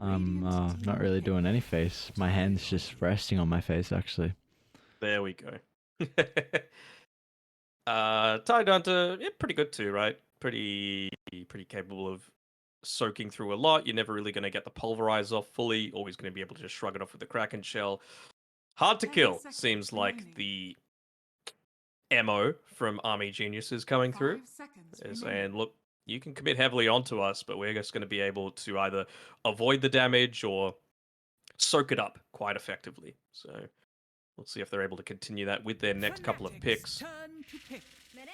I'm not really doing any face. My hand's just resting on my face, actually. There we go. Tied down to pretty good too, right? Pretty capable of soaking through a lot. You're never really going to get the pulverize off fully. Always going to be able to just shrug it off with the Kraken shell. Hard to kill seems like the MO from Army Geniuses coming through. They're saying, look, you can commit heavily onto us, but we're just going to be able to either avoid the damage or soak it up quite effectively. So we'll see if they're able to continue that with their next couple of picks.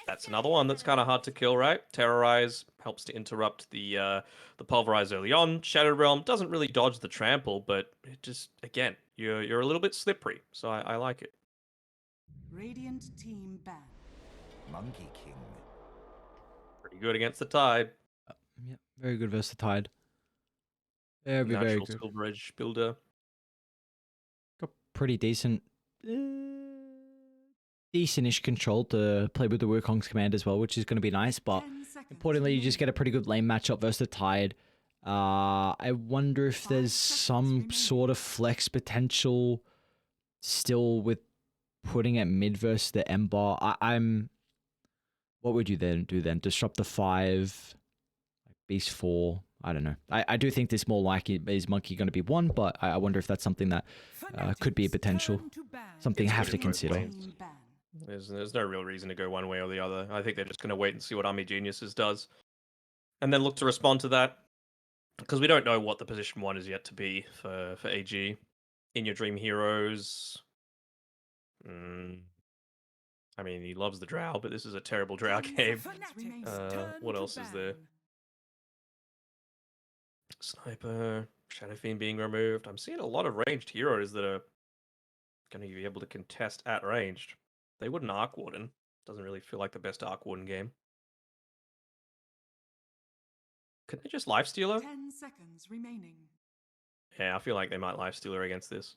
That's another one that's kind of hard to kill, right? Terrorize helps to interrupt the pulverize early on. Shadow Realm doesn't really dodge the trample, but it just again you're a little bit slippery, so I like it. Radiant team ban. Monkey King. Pretty good against the Tide. Yeah, very good versus the Tide. Very Natural good. Silver Edge builder. Got pretty decent-ish control to play with the Wukong's command as well, which is going to be nice. But importantly, you just get a pretty good lane matchup versus the Tide. I wonder if there's some sort of flex potential still with putting it mid versus the Ember. I'm. What would you then do then? Disrupt the 5, Beast 4. I don't know. I do think this more likely is Monkey going to be 1, but I wonder if that's something that could be a potential. Something I have to consider. There's no real reason to go one way or the other. I think they're just going to wait and see what Army Geniuses does. And then look to respond to that. Because we don't know what the position 1 is yet to be for AG. In Your Dream Heroes. I mean, he loves the Drow, but this is a terrible Drow game. What else is there? Sniper, Shadow Fiend being removed. I'm seeing a lot of ranged heroes that are going to be able to contest at ranged. They wouldn't Arc Warden. Doesn't really feel like the best Arc Warden game. Could they just lifesteal her? 10 seconds remaining. Yeah, I feel like they might lifesteal her against this.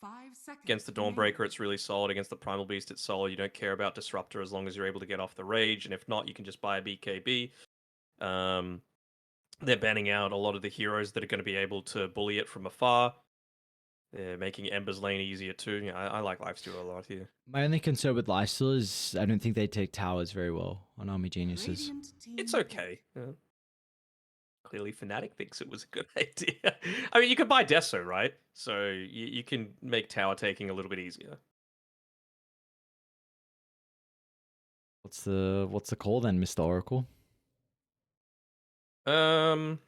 5 seconds. Against the Dawnbreaker, it's really solid. Against the Primal Beast, it's solid. You don't care about Disruptor as long as you're able to get off the rage. And if not, you can just buy a BKB. They're banning out a lot of the heroes that are going to be able to bully it from afar. They're making Ember's lane easier too. Yeah, I like lifesteal a lot here. My only concern with lifesteal is I don't think they take towers very well on Army Geniuses. It's okay. Yeah. Clearly, Fnatic thinks it was a good idea. I mean, you can buy Deso, right? So you can make tower taking a little bit easier. What's the call then, Mr. Oracle? 10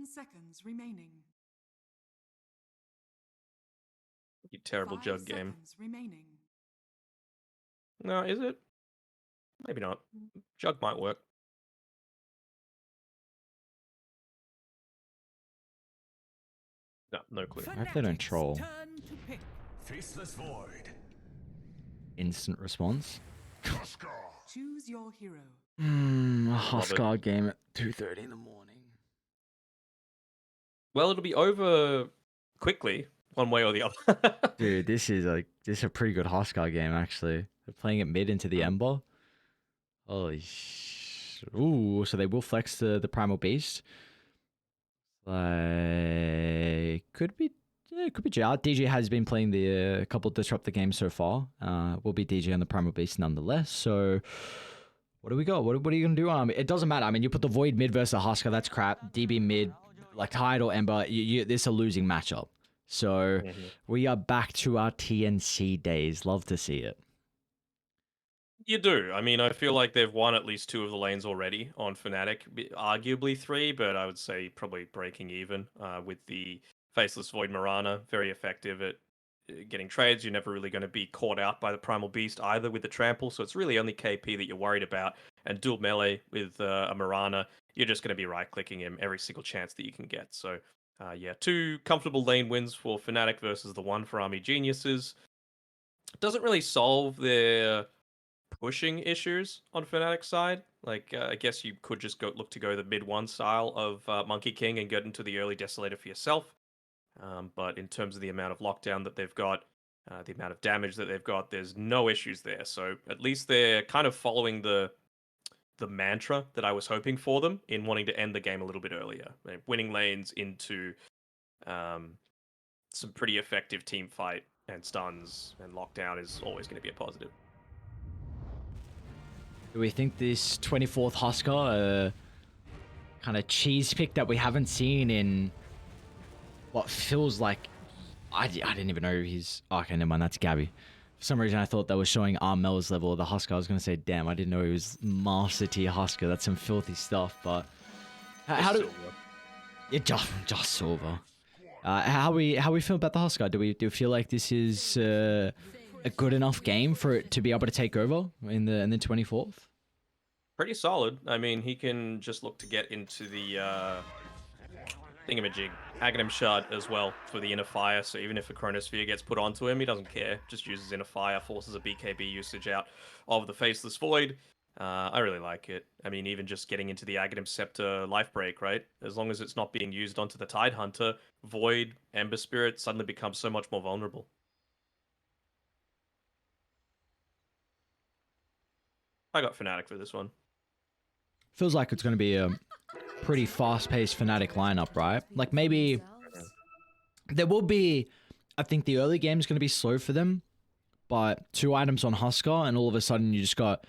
seconds remaining. You terrible 5 jug game. Remaining. No, is it? Maybe not. Jug might work. No clue. I hope they don't troll. Faceless Void. Instant response. Choose your hero. A Huskar game at 2:30 in the morning. Well, it'll be over quickly, one way or the other. Dude, this is a pretty good Huskar game actually. They're playing it mid into the Ember. Holy ooh, so they will flex the Primal Beast. Could be JR. DJ has been playing the couple disrupt the game so far. Will be DJ on the Primal Beast nonetheless. So what do we got? What are you gonna do? It doesn't matter. I mean, you put the Void mid versus the Huskar, that's crap. DB mid, like Tide or Ember, this is a losing matchup. So we are back to our TNC days. Love to see it. You do. I mean, I feel like they've won at least 2 of the lanes already on Fnatic. Arguably 3, but I would say probably breaking even with the Faceless Void Mirana. Very effective at getting trades. You're never really going to be caught out by the Primal Beast either with the Trample, so it's really only KP that you're worried about. And dual melee with a Mirana, you're just going to be right-clicking him every single chance that you can get. So, yeah, 2 comfortable lane wins for Fnatic versus the 1 for Army Geniuses. Doesn't really solve their pushing issues on Fnatic's side. Like, I guess you could just look to go the mid 1 style of Monkey King and get into the early Desolator for yourself. But in terms of the amount of lockdown that they've got, the amount of damage that they've got, there's no issues there. So at least they're kind of following the the mantra that I was hoping for them in wanting to end the game a little bit earlier. Winning lanes into some pretty effective team fight and stuns and lockdown is always going to be a positive. Do we think this 24th Husker kind of cheese pick that we haven't seen in what feels like... I didn't even know he's... Oh, okay, never mind, that's Gabby. For some reason, I thought that was showing Armel's level of the Husker. I was going to say, damn, I didn't know he was Master Tier Husker. That's some filthy stuff, but... How do... Yeah, just silver. How we feel about the Husker? Do we feel like this is a good enough game for it to be able to take over in the 24th? Pretty solid. I mean, he can just look to get into the thingamajig, Aghanim Shard as well for the Inner Fire. So even if a Chronosphere gets put onto him, he doesn't care. Just uses Inner Fire, forces a BKB usage out of the Faceless Void. I really like it. I mean, even just getting into the Aghanim Scepter life break, right? As long as it's not being used onto the Tidehunter, Void, Ember Spirit suddenly becomes so much more vulnerable. I got Fnatic for this one. Feels like it's going to be a pretty fast-paced Fnatic lineup, right? Like maybe there will be... I think the early game is going to be slow for them, but 2 items on Husker, and all of a sudden you just got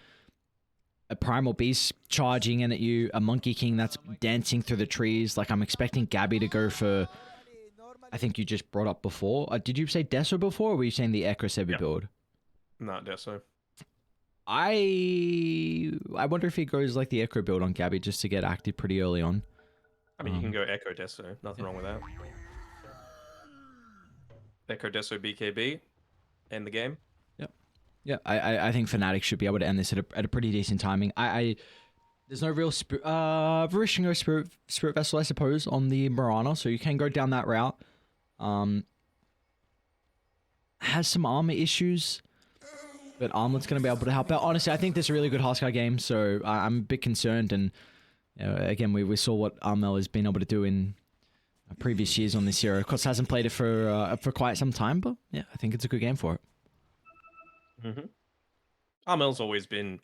a Primal Beast charging in at you, a Monkey King that's dancing through the trees. Like, I'm expecting Gabby to go for... I think you just brought up before. Did you say Deso before, or were you saying the Ekra Sebi build? Not Deso. I wonder if he goes like the Ekra build on Gabby just to get active pretty early on. I mean, you can go Echo Deso. Nothing wrong with that. Echo Deso BKB. End the game. Yeah, I think Fnatic should be able to end this at a pretty decent timing. There's no real Varishingo Spirit Vessel, I suppose, on the Mirana, so you can go down that route. Has some armor issues, but Armlet's going to be able to help out. Honestly, I think this is a really good Husker game, so I'm a bit concerned. And again, we saw what Armel has been able to do in previous years on this hero. Of course, hasn't played it for quite some time, but yeah, I think it's a good game for it. Armel's always been,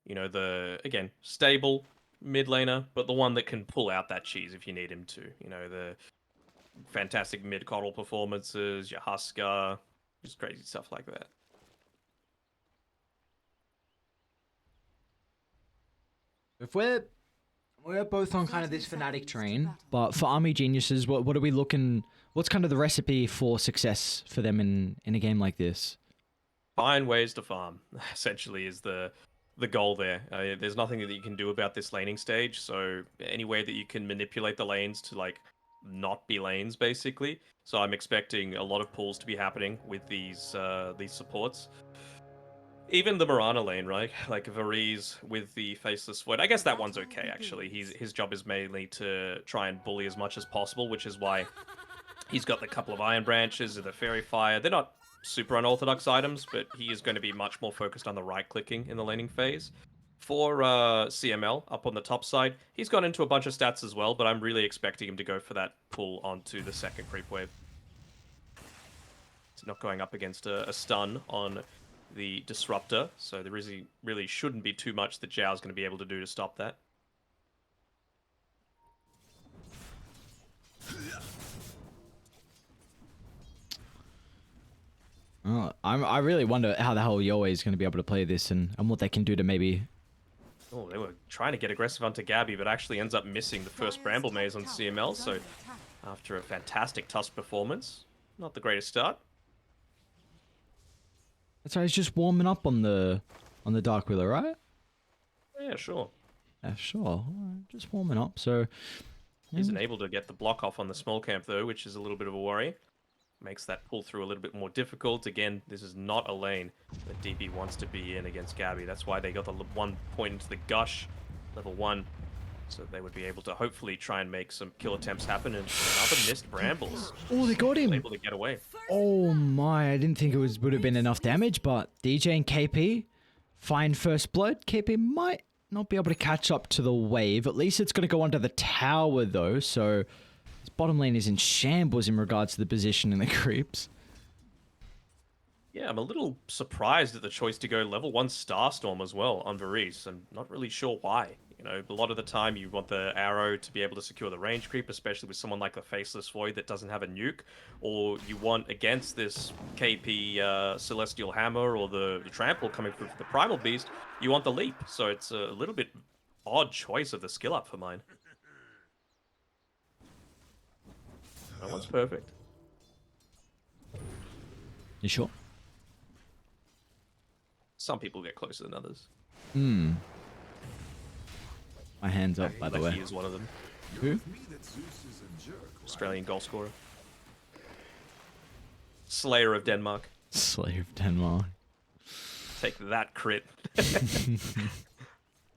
again, stable mid laner, but the one that can pull out that cheese if you need him to. The fantastic mid coddle performances, your Husker, just crazy stuff like that. If we're both on kind of this Fnatic train, but for Army Geniuses, what are we looking? What's kind of the recipe for success for them in a game like this? Find ways to farm, essentially, is the goal there. There's nothing that you can do about this laning stage, so any way that you can manipulate the lanes to, not be lanes, basically. So I'm expecting a lot of pulls to be happening with these supports. Even the Mirana lane, right? Like Varese with the Faceless Void. I guess that one's okay, actually. His job is mainly to try and bully as much as possible, which is why he's got the couple of Iron Branches and the Fairy Fire. They're not super unorthodox items, but he is going to be much more focused on the right-clicking in the laning phase. For CML, up on the top side, he's gone into a bunch of stats as well, but I'm really expecting him to go for that pull onto the second creep wave. He's not going up against a stun on the Disruptor, so there really shouldn't be too much that Zhao's going to be able to do to stop that. I really wonder how the hell Yoe is going to be able to play this and what they can do to maybe... Oh, they were trying to get aggressive onto Gabby, but actually ends up missing the first Bramble Maze on CML, so after a fantastic Tusk performance, not the greatest start. That's right, he's just warming up on the Dark Wheeler, right? Yeah, sure. Yeah, sure. Just warming up, so... He's unable to get the block off on the small camp, though, which is a little bit of a worry. Makes that pull through a little bit more difficult. Again, this is not a lane that DB wants to be in against Gabby. That's why they got the 1 point into the Gush, level 1. So they would be able to hopefully try and make some kill attempts happen. And another missed Brambles. Oh, they got him! Able to get away. Oh my, I didn't think it would have been enough damage, but DJ and KP find first blood. KP might not be able to catch up to the wave. At least it's going to go onto the tower, though, so... Bottom lane is in shambles in regards to the position and the creeps. Yeah, I'm a little surprised at the choice to go level 1 Starstorm as well on Varese. I'm not really sure why. You know, a lot of the time you want the arrow to be able to secure the range creep, especially with someone like the Faceless Void that doesn't have a nuke, or you want against this KP Celestial Hammer or the Trample coming through for the Primal Beast, you want the Leap. So it's a little bit odd choice of the skill up for mine. That one's perfect. You sure? Some people get closer than others. My hand's up, by the way. He is one of them. Who? Australian goal scorer. Slayer of Denmark. Slayer of Denmark. Take that crit.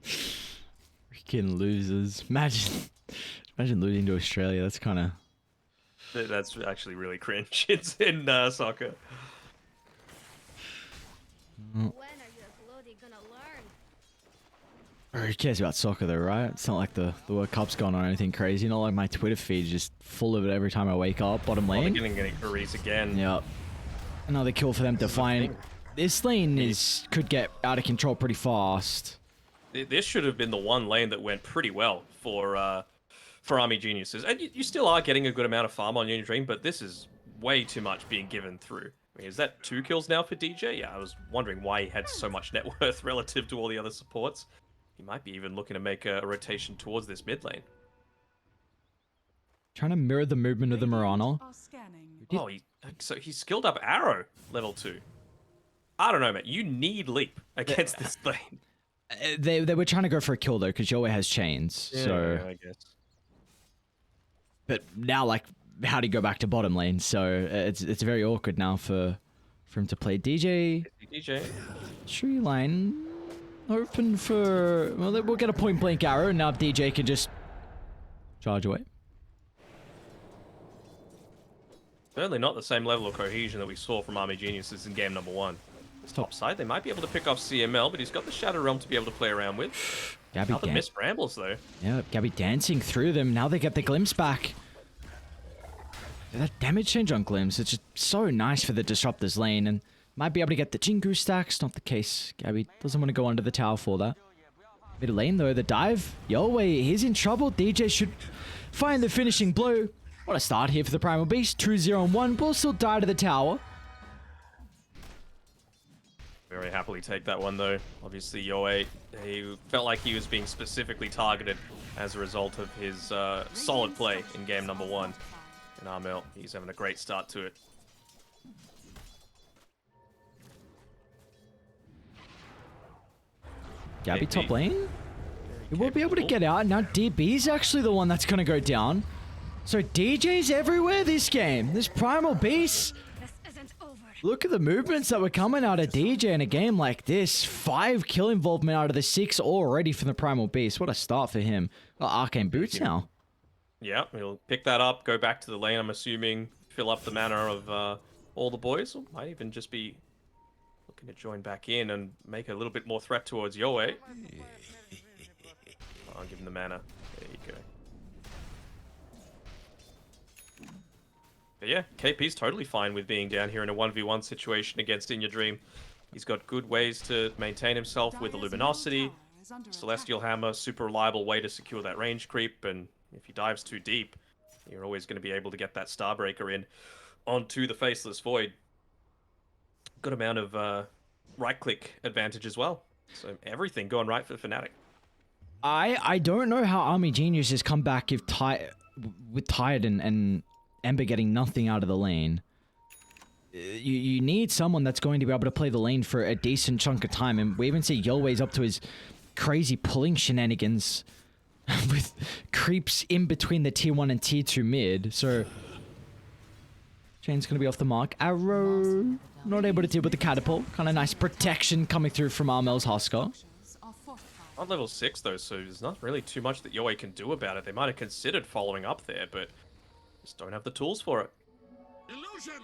Freaking losers. Imagine losing to Australia. That's kind of... That's actually really cringe. It's in soccer. When are you bloody gonna learn? Who cares about soccer though, right? It's not like the World Cup's gone on or anything crazy. Not like my Twitter feed's just full of it every time I wake up. Bottom Oh, they're lane. getting Varese again. Yep. Another kill for them to find. This lane could get out of control pretty fast. This should have been the one lane that went pretty well for Army Geniuses. And you still are getting a good amount of farm on Union Dream, but this is way too much being given through. I mean, is that 2 kills now for DJ? Yeah, I was wondering why he had so much net worth relative to all the other supports. He might be even looking to make a rotation towards this mid lane. Trying to mirror the movement of the Mirana. Are scanning. Oh, so he skilled up Arrow level 2. I don't know, mate. You need Leap against this lane. They were trying to go for a kill though, because Yowie has chains. So, I guess. but now like, how do you go back to bottom lane? So it's very awkward now for him to play DJ. Tree line open for... Well, we'll get a point blank arrow, and now DJ can just charge away. Certainly not the same level of cohesion that we saw from Army Geniuses in game number 1. Top side, they might be able to pick off CML, but he's got the Shadow Realm to be able to play around with. Gabby Another missed Brambles, though. Yeah, Gabby dancing through them. Now they get the glimpse back. That damage change on glimpse, it's just so nice for the Disruptors lane, and might be able to get the Jingu stacks. Not the case. Gabby doesn't want to go under the tower for that. Mid lane, though, the dive. Yowie, he's in trouble. DJ should find the finishing blow. What a start here for the Primal Beast. 2-0-1. Will still die to the tower. Very happily take that one, though. Obviously, Yowie, he felt like he was being specifically targeted as a result of his solid play in game number 1. And Armel, he's having a great start to it. Gabby KP. top lane. He will be able to get out. Now DB's actually the one that's going to go down. So DJ's everywhere this game. This Primal Beast. This isn't over. Look at the movements that were coming out of DJ in a game like this. 5 kill involvement out of the 6 already from the Primal Beast. What a start for him. Got Arcane Boots now. Yeah, he'll pick that up, go back to the lane, I'm assuming, fill up the mana of all the boys, or might even just be looking to join back in and make a little bit more threat towards Yowie. I'll give him the mana. There you go. But yeah, KP's totally fine with being down here in a 1v1 situation against In Your Dream. He's got good ways to maintain himself with the Luminosity, Celestial Hammer, super reliable way to secure that range creep, and if he dives too deep, you're always going to be able to get that Starbreaker in onto the Faceless Void. Good amount of right-click advantage as well. So everything going right for Fnatic. I don't know how Army Genius has come back with Tired and Ember getting nothing out of the lane. You need someone that's going to be able to play the lane for a decent chunk of time, and we even see Yowe's up to his crazy pulling shenanigans with creeps in between the tier 1 and tier 2 mid. So Chain's gonna be off the mark. Arrow not able to deal with the catapult. Kind of nice protection coming through from Armel's Husker. On level 6 though, so there's not really too much that Yowie can do about it. They might have considered following up there, but just don't have the tools for it. Illusion!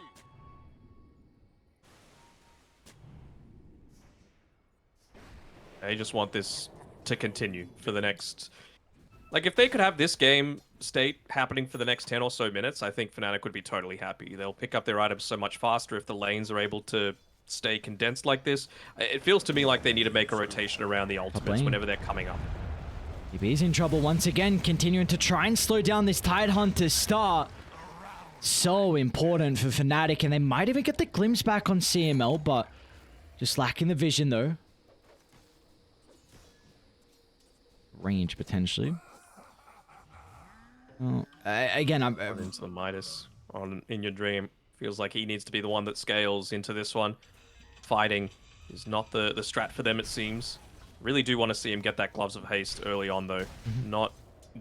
They just want this to continue for the next... Like, if they could have this game state happening for the next 10 or so minutes, I think Fnatic would be totally happy. They'll pick up their items so much faster if the lanes are able to stay condensed like this. It feels to me like they need to make a rotation around the ultimates lane. whenever they're coming up. DB's in trouble once again, continuing to try and slow down this Tide Hunter start. So important for Fnatic, and they might even get the glimpse back on CML, but just lacking the vision though. Range potentially. Oh, again, I'm Into the Midas on In Your Dream. Feels like he needs to be the one that scales into this one. Fighting is not the strat for them, it seems. Really do want to see him get that Gloves of Haste early on, though. Not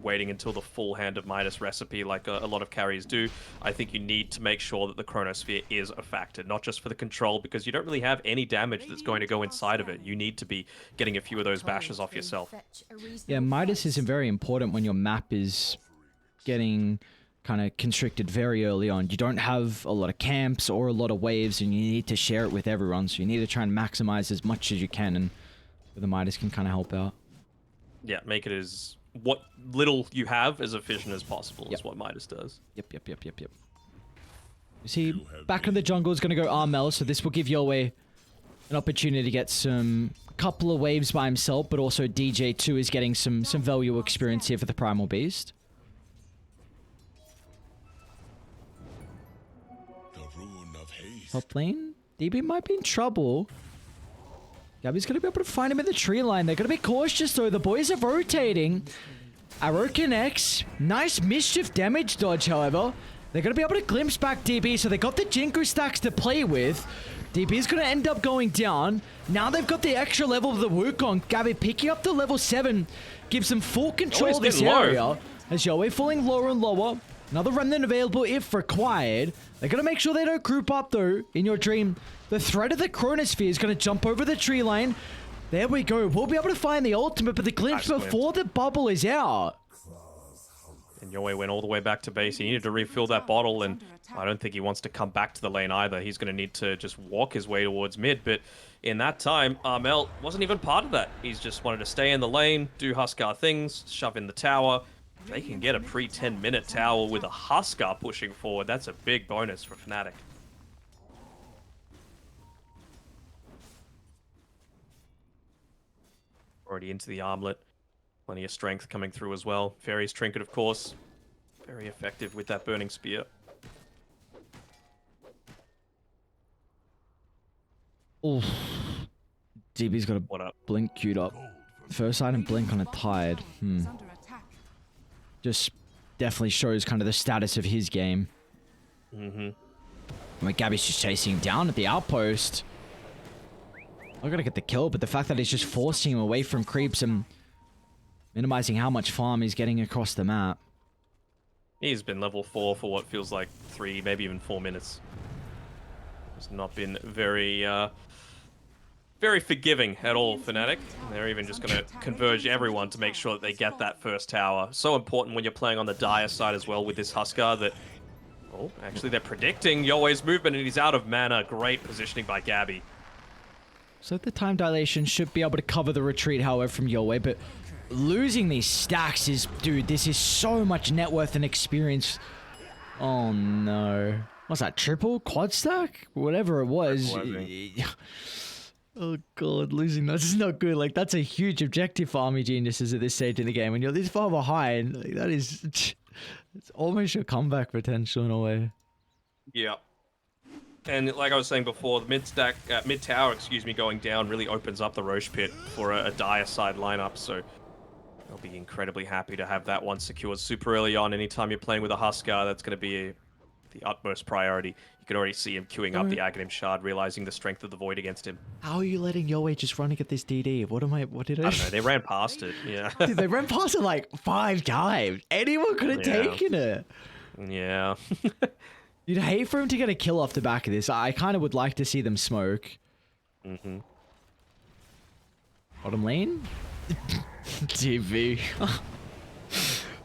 waiting until the full Hand of Midas recipe like a lot of carries do. I think you need to make sure that the Chronosphere is a factor, not just for the control, because you don't really have any damage that's going to go inside of it. You need to be getting a few of those bashes off yourself. Yeah, Midas isn't very important when your map is getting kind of constricted very early on. You don't have a lot of camps or a lot of waves, and you need to share it with everyone, so you need to try and maximize as much as you can, and the Midas can kind of help out. Yeah, make it as what little you have as efficient as possible is what Midas does. Yep. You see, back in the jungle is going to go Armel, so this will give Yowie an opportunity to get some couple of waves by himself, but also DJ2 is getting some valuable experience here for the Primal Beast. Top lane, DB might be in trouble. Gabby's going to be able to find him in the tree line. They're going to be cautious though. The boys are rotating. Arrow connects. Nice mischief damage dodge, however. They're going to be able to glimpse back DB, so they got the Jinko stacks to play with. DB's going to end up going down. Now they've got the extra level of the Wukong. Gabby picking up the level 7 gives them full control of this area. As Yowie falling lower and lower. Another remnant available if required. They're going to make sure they don't group up though. In Your Dream, the threat of the Chronosphere is going to jump over the tree line. There we go. We'll be able to find the ultimate, but the glimpse before the bubble is out. And Yowie went all the way back to base. He needed to refill that bottle, and I don't think he wants to come back to the lane either. He's going to need to just walk his way towards mid, but in that time, Armel wasn't even part of that. He's just wanted to stay in the lane, do Huskar things, shove in the tower. If they can get a pre-10-minute tower with a Huskar pushing forward, that's a big bonus for Fnatic. Already into the armlet. Plenty of strength coming through as well. Fairy's Trinket, of course. Very effective with that Burning Spear. Oof. DB's got a blink queued up. First item blink on a Tide. Just definitely shows kind of the status of his game. I mean, Gabby's just chasing him down at the outpost. I'm gonna get the kill, but the fact that he's just forcing him away from creeps and minimizing how much farm he's getting across the map. He's been level 4 for what feels like 3, maybe even 4 minutes. It's not been very forgiving at all, Fnatic. They're even just going to converge everyone to make sure that they get that first tower. So important when you're playing on the dire side as well with this Huskar that... Oh, actually they're predicting Yowei's movement and he's out of mana. Great positioning by Gabby. So the time dilation should be able to cover the retreat, however, from Yowie, but losing these stacks is... Dude, this is so much net worth and experience. Oh no. What's that, triple? Quad stack? Whatever it was. Oh god, losing that is not good. Like, that's a huge objective for Army Geniuses at this stage in the game. When you're this far behind, like, that is... It's almost your comeback potential in a way. Yeah. And like I was saying before, the mid tower, going down really opens up the Roche pit for a dire side lineup. So they'll be incredibly happy to have that one secured super early on. Anytime you're playing with a Huskar, that's going to be the utmost priority. You can already see him queuing up the Aghanim Shard, realizing the strength of the Void against him. How are you letting Yowie just run and get this DD? What did I... I don't know, they ran past it, yeah. Dude, they ran past it like 5 times. Anyone could have taken it. Yeah. You'd hate for him to get a kill off the back of this. I kind of would like to see them smoke. Bottom lane? TV.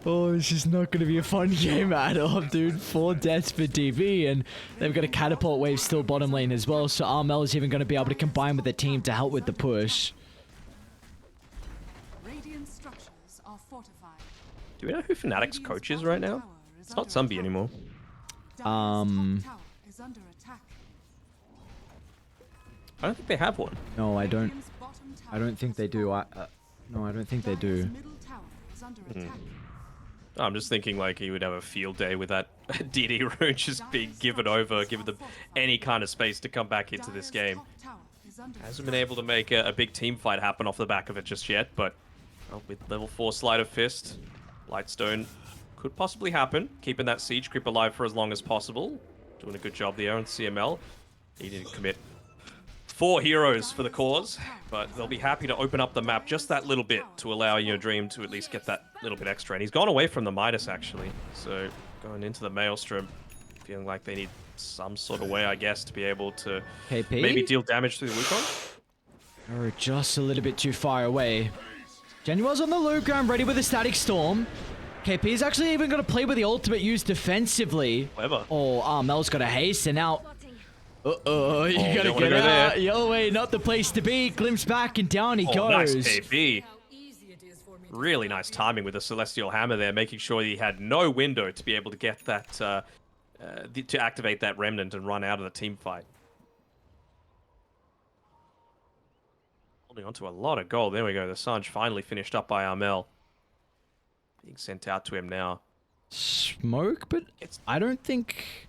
Oh, it's just not going to be a fun game at all, dude. 4 deaths for DV, and they've got a catapult wave still bottom lane as well, so Armel is even going to be able to combine with the team to help with the push. Radiant structures are fortified. Do we know who Fnatic's coach is right now? It's not Zumbi anymore. I don't think they have one. No, I don't. Radiant's bottom I tower don't think has they do. fallen. No, I don't think they Dire's do. middle tower is under attack. I'm just thinking like he would have a field day with that DD rune just being given over, giving them any kind of space to come back into this Dire's game. top tower is under Hasn't been able to make a big team fight happen off the back of it just yet, but well, with level 4 Sleight of Fist, Lightstone could possibly happen. Keeping that Siege Creep alive for as long as possible. Doing a good job there on CML. He didn't commit 4 heroes for the cause, but they'll be happy to open up the map just that little bit to allow your Dream to at least get that little bit extra. And he's gone away from the Midas, actually. So going into the Maelstrom, feeling like they need some sort of way, I guess, to be able to KP? maybe deal damage through the Wukong. They're just a little bit too far away. Genuel's on the low ground, ready with a Static Storm. KP's actually even going to play with the ultimate used defensively. Clever. Oh, Armel's got a haste, and now... Spotting. Uh-oh, you don't gotta wanna get go there. out. Yo, wait, not the place to be. Glimpse back, and down he Oh, nice goes. KB. Really nice timing with the Celestial Hammer there, making sure he had no window to be able to get that, to activate that Remnant and run out of the team fight. Holding on to a lot of gold. There we go. The Sanj finally finished up by Armel. Being sent out to him now. Smoke, but I don't think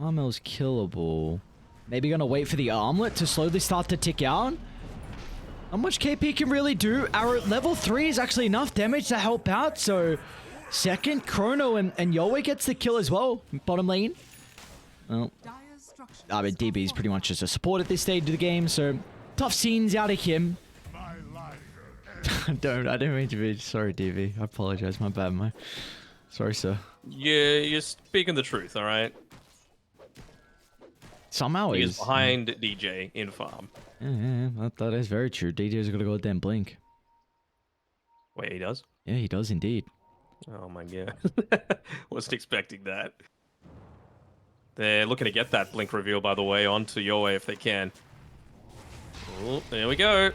Armel's killable. Maybe gonna wait for the armlet to slowly start to tick out. Not much KP can really do. Our level 3 is actually enough damage to help out, so second, Chrono and Yowie gets the kill as well. Bottom lane. Well, Dire's structures I mean, DB is are pretty much just a support at this stage of the game, so tough scenes out of him. I didn't mean to be. Sorry, DB. I apologize. My bad, man. Sorry, sir. Yeah, you're speaking the truth, all right? Somehow He he's is behind DJ in farm. Yeah, that is very true. DJ's got a goddamn blink. Wait, he does? Yeah, he does indeed. Oh my god. Wasn't expecting that. They're looking to get that blink reveal, by the way, onto Yowie if they can. Oh, there we go.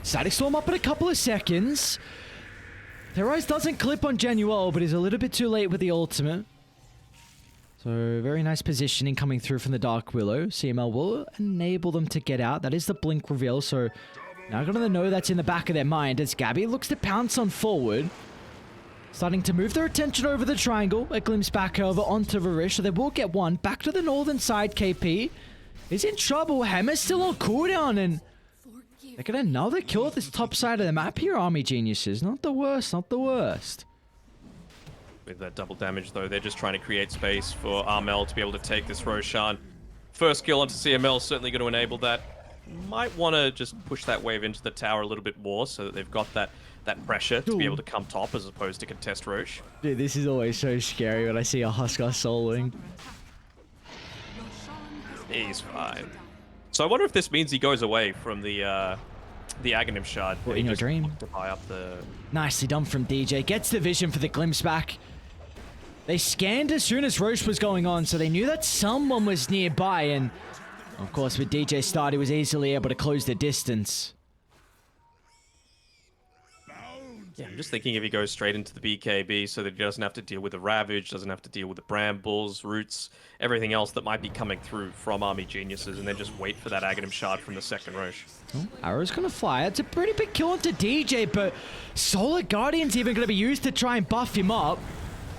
Static Storm up in a couple of seconds. Terrorize doesn't clip on Genuel, but is a little bit too late with the ultimate. So, very nice positioning coming through from the Dark Willow. CML will enable them to get out. That is the blink reveal, so now gonna know that's in the back of their mind as Gabby looks to pounce on forward. Starting to move their attention over the triangle. A glimpse back over onto Varish, so they will get one. Back to the northern side, KP is in trouble. Hammer's still on cooldown, and they get another kill at this top side of the map here, Army Geniuses. Not the worst, not the worst. With that double damage, though, they're just trying to create space for Armel to be able to take this Roshan. First kill onto CML, certainly going to enable that. Might want to just push that wave into the tower a little bit more so that they've got that pressure to be able to come top as opposed to contest Roche. Dude, this is always so scary when I see a Huskar soloing. He's fine. So I wonder if this means he goes away from the Aghanim Shard. What, in your dream? Occupy up the... Nicely done from DJ. Gets the vision for the glimpse back. They scanned as soon as Roche was going on, so they knew that someone was nearby, and of course with DJ start, he was easily able to close the distance. Yeah, I'm just thinking if he goes straight into the BKB so that he doesn't have to deal with the Ravage, doesn't have to deal with the Brambles, Roots, everything else that might be coming through from Army Geniuses, and then just wait for that Aghanim Shard from the second Roche. Oh, arrow's gonna fly. It's a pretty big kill onto DJ, but Solar Guardian's even gonna be used to try and buff him up.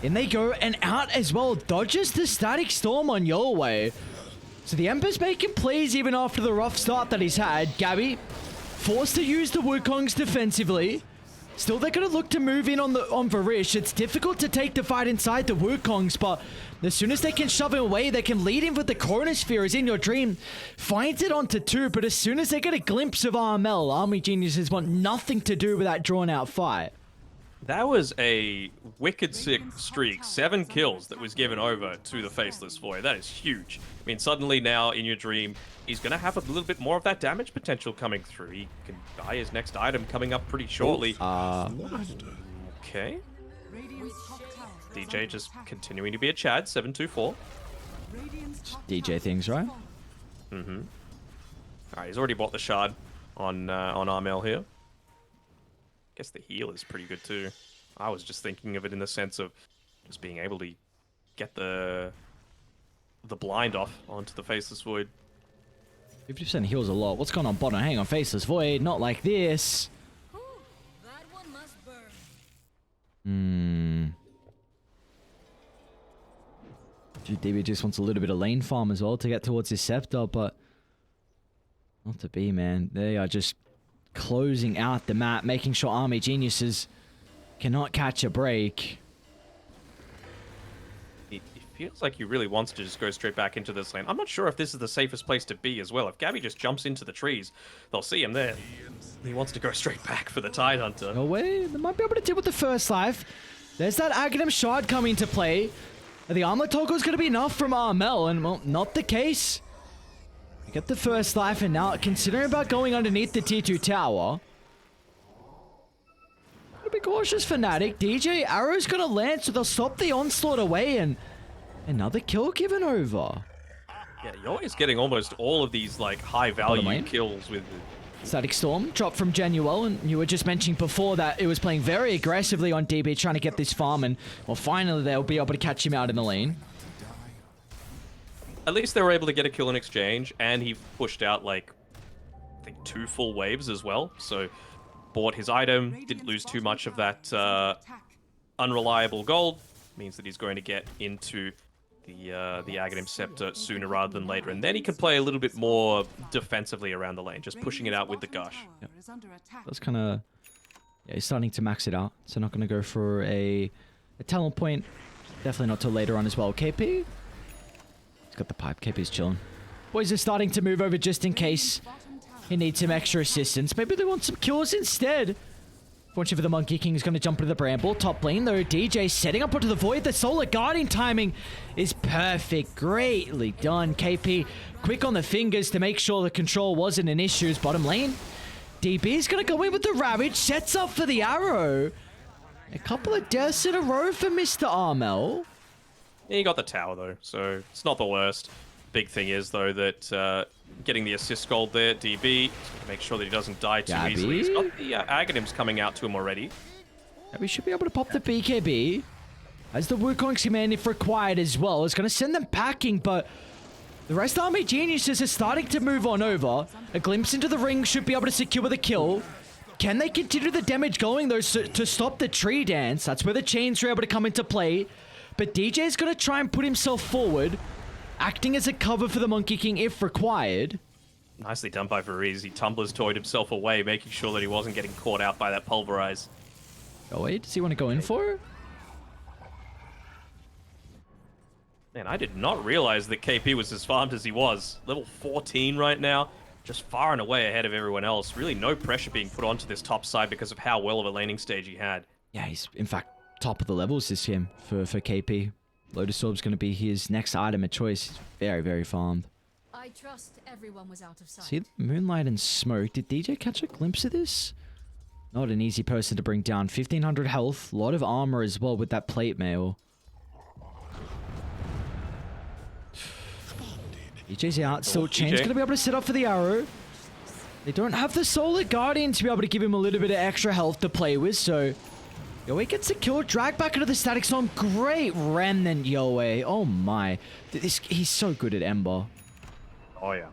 In they go, and out as well. Dodges the Static Storm on Yowie. So the Ember's making plays even after the rough start that he's had. Gabby forced to use the Wukongs defensively. Still, they're going to look to move in on Varish. It's difficult to take the fight inside the Wukongs, but as soon as they can shove him away, they can lead him with the Chronosphere as In Your Dream finds it onto 2, but as soon as they get a glimpse of Armel, Army Geniuses want nothing to do with that drawn-out fight. That was a wicked sick streak. 7 kills that was given over to the Faceless Void. That is huge. I mean, suddenly now, In Your Dream, he's going to have a little bit more of that damage potential coming through. He can buy his next item coming up pretty shortly. Okay. DJ just continuing to be a Chad, 724. DJ things, right? Mm-hmm. Alright, he's already bought the shard on Armel here. Guess the heal is pretty good too. I was just thinking of it in the sense of just being able to get the blind off onto the Faceless Void. 50% heals a lot. What's going on bottom? Hang on, Faceless Void. Not like this. That one must burn. Dude, DB just wants a little bit of lane farm as well to get towards his scepter, but not to be, man. They are just closing out the map, making sure Army Geniuses cannot catch a break. It feels like he really wants to just go straight back into this lane. I'm not sure if this is the safest place to be as well. If Gabby just jumps into the trees, they'll see him there. He wants to go straight back for the Tide Hunter. No way. They might be able to deal with the first life. There's that Aghanim Shard coming into play. The armor toggle is going to be enough from Armel, and well, not the case. You get the first life, and now considering about going underneath the T2 tower. Gotta be cautious, Fnatic. DJ Arrow's going to land, so they'll stop the onslaught away, and another kill given over. Yeah, you're always getting almost all of these like high value kills with Static Storm dropped from Genuel, and you were just mentioning before that it was playing very aggressively on DB trying to get this farm, and well, finally they'll be able to catch him out in the lane. At least they were able to get a kill in exchange, and he pushed out like I think 2 full waves as well. So bought his item, didn't lose too much of that unreliable gold. Means that he's going to get into the Aghanim Scepter sooner rather than later, and then he can play a little bit more defensively around the lane, just pushing it out with the gush. Yep. That's kind of, yeah, he's starting to max it out, so not going to go for a talent point. Definitely not till later on as well. KP, he's got the pipe. KP's chilling. Boys are starting to move over just in case he needs some extra assistance. Maybe they want some kills instead. Fortunately for the Monkey King is going to jump into the Bramble. Top lane though, DJ setting up onto the Void. The Solar Guardian timing is perfect. Greatly done. KP quick on the fingers to make sure the control wasn't an issue. Bottom lane, DB is going to go in with the Ravage. Sets up for the arrow. A couple of deaths in a row for Mr. Armel. Yeah, he got the tower though, so it's not the worst. Big thing is though that getting the assist gold there, DB, make sure that he doesn't die too easily. He's got the Aghanims coming out to him already. Yeah, we should be able to pop the BKB. As the Wukong's command, if required as well, is going to send them packing, but the rest of Army Geniuses are starting to move on over. A glimpse into the ring should be able to secure the kill. Can they continue the damage going though to stop the tree dance? That's where the chains are able to come into play. But DJ is going to try and put himself forward, acting as a cover for the Monkey King if required. Nicely done by Variz. He tumblers toyed himself away, making sure that he wasn't getting caught out by that pulverize. Oh wait, does he want to go in for it? Man, I did not realize that KP was as farmed as he was. Level 14 right now, just far and away ahead of everyone else. Really no pressure being put onto this top side because of how well of a laning stage he had. Yeah, he's in fact top of the levels this game for KP. Lotus Orb's going to be his next item of choice. He's very, very farmed. I trust everyone was out of sight. See, Moonlight and Smoke. Did DJ catch a glimpse of this? Not an easy person to bring down. 1500 health. A lot of armor as well with that plate mail. DJ's out. Still, Chain's going to be able to set up for the arrow. They don't have the Solar Guardian to be able to give him a little bit of extra health to play with, so Yoe gets the kill, drag back into the Static Storm. Great Remnant, Yoe. Oh my. He's so good at Ember. Oh yeah.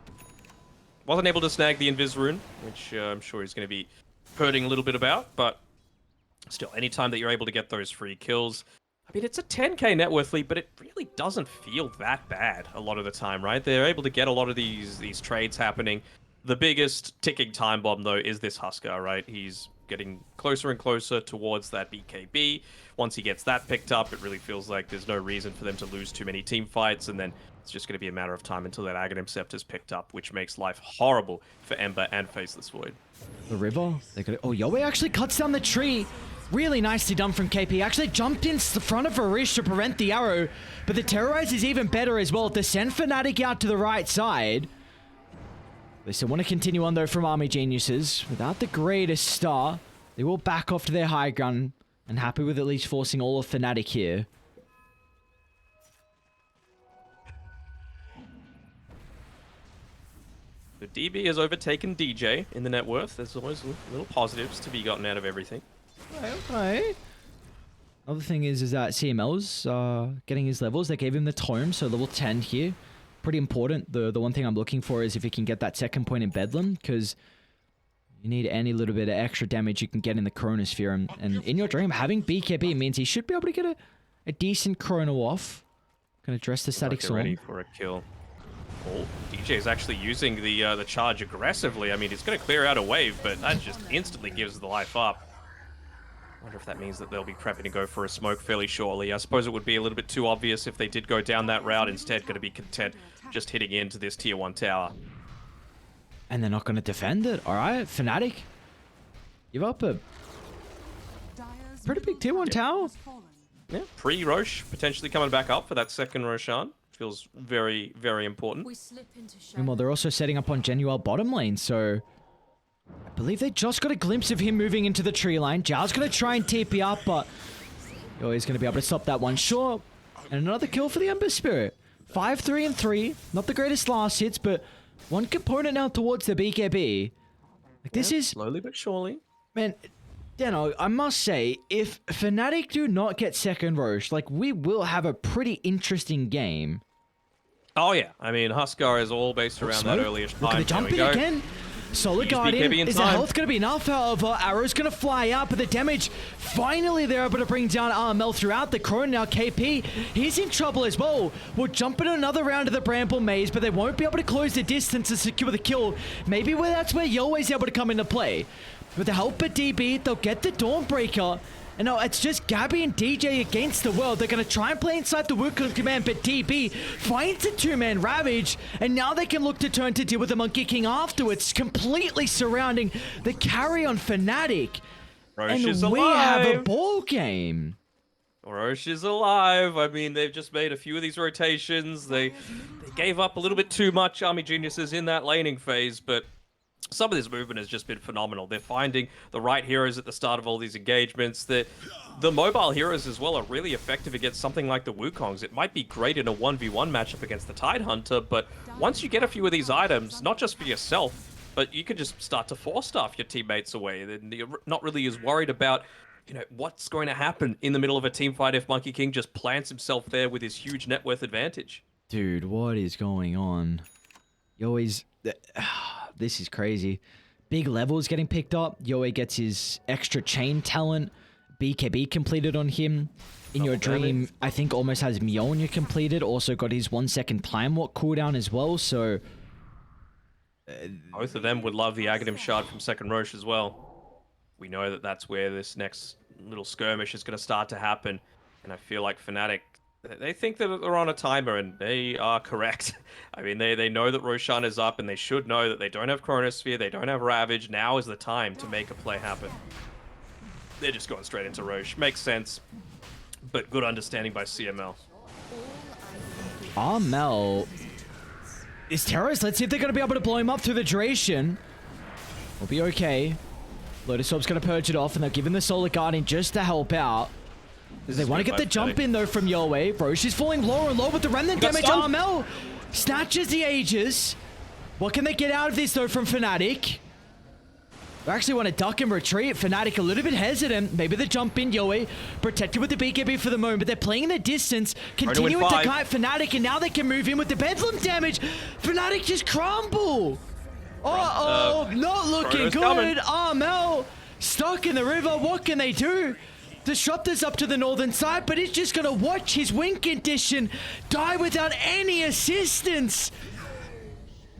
Wasn't able to snag the Invis Rune, which I'm sure he's going to be hurting a little bit about, but still, anytime that you're able to get those free kills, I mean, it's a 10k net worth lead, but it really doesn't feel that bad a lot of the time, right? They're able to get a lot of these trades happening. The biggest ticking time bomb, though, is this Huskar, right? He's getting closer and closer towards that BKB. Once he gets that picked up, it really feels like there's no reason for them to lose too many team fights, and then it's just going to be a matter of time until that Aghanim Scepter's picked up, which makes life horrible for Ember and Faceless Void. The river. Oh, Yoe actually cuts down the tree. Really nicely done from KP. Actually jumped in the front of Varish to prevent the arrow, but the Terrorize is even better as well to send Fnatic out to the right side. They still want to continue on though from Army Geniuses. Without the greatest start, they will back off to their high ground and happy with at least forcing all of Fnatic here. The DB has overtaken DJ in the net worth. There's always little positives to be gotten out of everything. Okay. Another thing is that CML's getting his levels. They gave him the tome, so level 10 here. pretty important. The one thing I'm looking for is if he can get that second point in Bedlam, because you need any little bit of extra damage you can get in the Chronosphere. And in your dream, having BKB means he should be able to get a decent Chrono off. Gonna dress the static Like they're ready storm. for a kill. Oh, DJ is actually using the charge aggressively. I mean, he's going to clear out a wave, but that just instantly gives the life up. Wonder if that means that they'll be prepping to go for a smoke fairly shortly. I suppose it would be a little bit too obvious if they did go down that route. Instead, going to be content just hitting into this tier 1 tower. And they're not gonna defend it. Alright, Fnatic. Give up a Dire's pretty big middle tier 1 tower. has fallen. Yeah, pre-Roche potentially coming back up for that second Roshan. Feels very, very important. We slip into shadow. Meanwhile, they're also setting up on Genuel bottom lane, so I believe they just got a glimpse of him moving into the tree line. Zhao's gonna try and TP up, but he's gonna be able to stop that one short. And another kill for the Ember Spirit. 5, 3, and 3. Not the greatest last hits, but one component now towards the BKB. Like, this is... Slowly but surely. Man, Danog, I must say, if Fnatic do not get second Roche, like, we will have a pretty interesting game. Oh, yeah. I mean, Huskar is all based around that Smoke. earlier time. Look at the jumping again. Solar Use Guardian. BKB in Is the time. health going to be enough? However, Arrow's going to fly out, but the damage, finally they're able to bring down RML throughout the Chrono. Now KP, he's in trouble as well. We'll jump in another round of the Bramble Maze, but they won't be able to close the distance to secure the kill. Maybe that's where Yoe's able to come into play. With the help of DB, they'll get the Dawnbreaker. And now it's just Gabby and DJ against the world. They're going to try and play inside the Wukong command, but DB finds a two-man Ravage, and now they can look to turn to deal with the Monkey King afterwards, completely surrounding the carry on Fnatic. Roche And is we alive. have a ball game. Roche is alive. I mean, they've just made a few of these rotations. They gave up a little bit too much Army Geniuses in that laning phase, but some of this movement has just been phenomenal. They're finding the right heroes at the start of all these engagements. The mobile heroes as well are really effective against something like the Wukongs. It might be great in a 1v1 matchup against the Tidehunter, but once you get a few of these items, not just for yourself, but you can just start to force stuff your teammates away. Then you're not really as worried about, you know, what's going to happen in the middle of a team fight if Monkey King just plants himself there with his huge net worth advantage. Dude, what is going on? Yoe's... This is crazy. Big levels getting picked up. Yoe gets his extra chain talent. BKB completed on him. In Your Dream, I think almost has Mjolnir completed. Also got his 1 second Time Walk cooldown as well, so... Both of them would love the Aghanim Shard from Second Roche as well. We know that that's where this next little skirmish is going to start to happen. And I feel like Fnatic, they think that they're on a timer, and they are correct. I mean, they know that Roshan is up, and they should know that they don't have Chronosphere, they don't have Ravage. Now is the time to make a play happen. They're just going straight into Roche. Makes sense, but good understanding by CML. Armel is terrorist. Let's see if they're going to be able to blow him up through the duration. We'll be okay. Lotus Orb's going to purge it off, and they're giving the Solar Guardian just to help out. They want to get the jump in, though, from Yoe. Roche is falling lower and lower with the remnant damage. Armel snatches the Aegis. What can they get out of this, though, from Fnatic? They actually want to duck and retreat. Fnatic a little bit hesitant. Maybe the jump in, Yoe protected with the BKB for the moment, but they're playing the distance, continuing to kite Fnatic, and now they can move in with the Bedlam damage. Fnatic just crumble. Uh-oh, not looking good. Armel stuck in the river. What can they do? Disruptor's up to the northern side, but he's just going to watch his win condition die without any assistance.